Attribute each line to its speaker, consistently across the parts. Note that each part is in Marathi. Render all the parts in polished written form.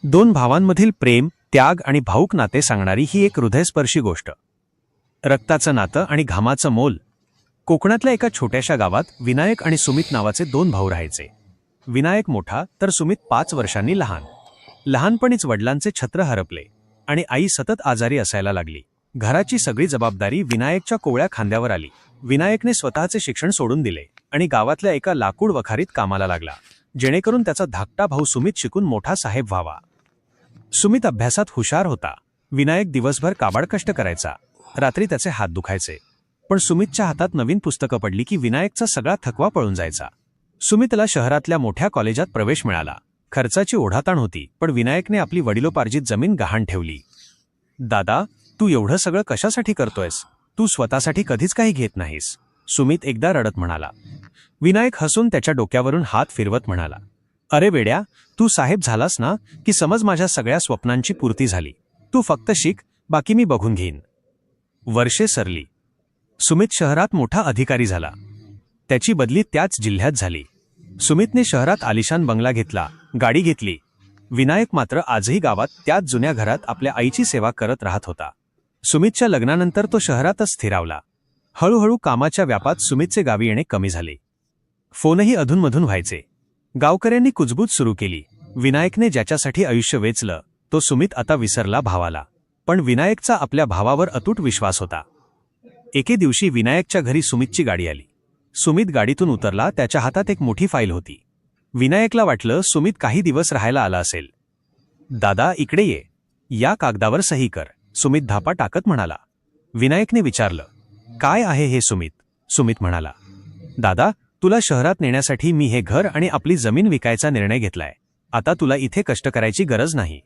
Speaker 1: दोन भावांमधील प्रेम, त्याग आणि भाऊक नाते सांगणारी ही एक हृदयस्पर्शी गोष्ट. रक्ताचं नातं आणि घामाचं मोल. कोकणातल्या एका छोट्याशा गावात विनायक आणि सुमित नावाचे दोन भाऊ राहायचे. विनायक मोठा तर सुमित 5 वर्षांनी लहान. लहानपणीच वडिलांचे छत्र हरपले आणि आई सतत आजारी असायला लागली. घराची सगळी जबाबदारी विनायकच्या कोवळ्या खांद्यावर आली. विनायकने स्वतःचे शिक्षण सोडून दिले आणि गावातल्या एका लाकूड वखारीत कामाला लागला, जेणेकरून त्याचा धाकटा भाऊ सुमित शिकून मोठा साहेब व्हावा. सुमित अभ्यासात हुशार होता. विनायक दिवसभर काबाड कष्ट करायचा. रात्री त्याचे हात दुखायचे. पण सुमितच्या हातात नवीन पुस्तकं पडली की विनायकचा सगळा थकवा पळून जायचा. सुमितला शहरातल्या मोठ्या कॉलेजात प्रवेश मिळाला. खर्चाची ओढाताण होती, पण विनायकने आपली वडिलोपार्जित जमीन गहाण ठेवली. दादा, तू एवढं सगळं कशासाठी करतोयस? तू स्वतःसाठी कधीच काही घेत नाहीस, सुमित एकदा रडत म्हणाला. विनायक हसून त्याच्या डोक्यावरून हात फिरवत म्हणाला, अरे वेड्या, तू साहेब झालास ना की समज माझ्या सगळ्या स्वप्नांची पूर्ती झाली. तू फक्त शिक, बाकी मी बघून घेईन. वर्षे सरली. सुमित शहरात मोठा अधिकारी झाला. त्याची बदली त्याच जिल्ह्यात झाली. सुमितने शहरात आलिशान बंगला घेतला, गाडी घेतली. विनायक मात्र आजही गावात त्याच जुन्या घरात आपल्या आईची सेवा करत राहत होता. सुमितच्या लग्नानंतर तो शहरातच स्थिरावला. हळूहळू कामाच्या व्यापात सुमितचे गावी येणे कमी झाले. फोनही अधूनमधून व्हायचे. गावकऱ्यांनी कुजबूज सुरू केली. विनायकने ज्याच्यासाठी आयुष्य वेचलं तो सुमित आता विसरला भावाला. पण विनायकचा आपल्या भावावर अतूट विश्वास होता. एके दिवशी विनायकच्या घरी सुमितची गाडी आली. सुमित गाडीतून उतरला. त्याच्या हातात एक मोठी फाईल होती. विनायकला वाटलं सुमित काही दिवस राहायला आला असेल. दादा, इकडे ये, या कागदावर सही कर, सुमित धापा टाकत म्हणाला. विनायकने विचारलं, काय आहे हे सुमित? सुमित म्हणाला, दादा, तुला शहरात नेण्यासाठी मी हे घर आणि आपली जमीन विकायचा निर्णय घेतलाय. आता तुला इथे कष्ट करायची गरज नाही.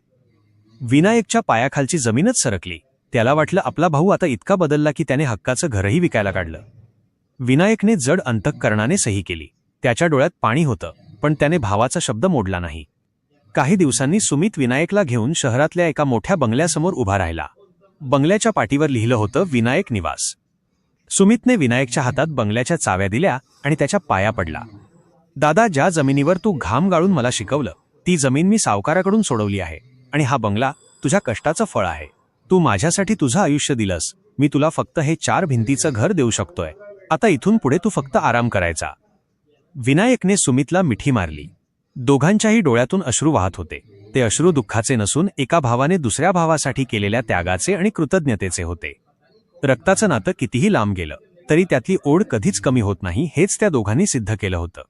Speaker 1: विनायकच्या पायाखालची जमीनच सरकली. त्याला वाटलं आपला भाऊ आता इतका बदलला की त्याने हक्काचं घरही विकायला काढलं. विनायकने जड अंतःकरणाने सही केली. त्याच्या डोळ्यात पाणी होतं, पण त्याने भावाचा शब्द मोडला नाही. काही दिवसांनी सुमित विनायकला घेऊन शहरातल्या एका मोठ्या बंगल्यासमोर उभा राहिला. बंगल्याच्या पाटीवर लिहिलं होतं, विनायक निवास. सुमितने विनायकच्या हातात बंगल्याच्या चाव्या दिल्या आणि त्याच्या पाया पडला. दादा, ज्या जमिनीवर तू घाम गाळून मला शिकवलं ती जमीन मी सावकाराकडून सोडवली आहे आणि हा बंगला तुझ्या कष्टाचं फळ आहे. तू माझ्यासाठी तुझं आयुष्य दिलंस. मी तुला फक्त हे 4 भिंतीचं घर देऊ शकतोय. आता इथून पुढे तू फक्त आराम करायचा. विनायकने सुमितला मिठी मारली. दोघांच्याही डोळ्यातून अश्रू वाहत होते. ते अश्रू दुःखाचे नसून एका भावाने दुसऱ्या भावासाठी केलेल्या त्यागाचे आणि कृतज्ञतेचे होते. रक्ताचं नातं कितीही लांब गेलं तरी त्यातली ओढ कधीच कमी होत नाही, हेच त्या दोघांनी सिद्ध केलं होतं.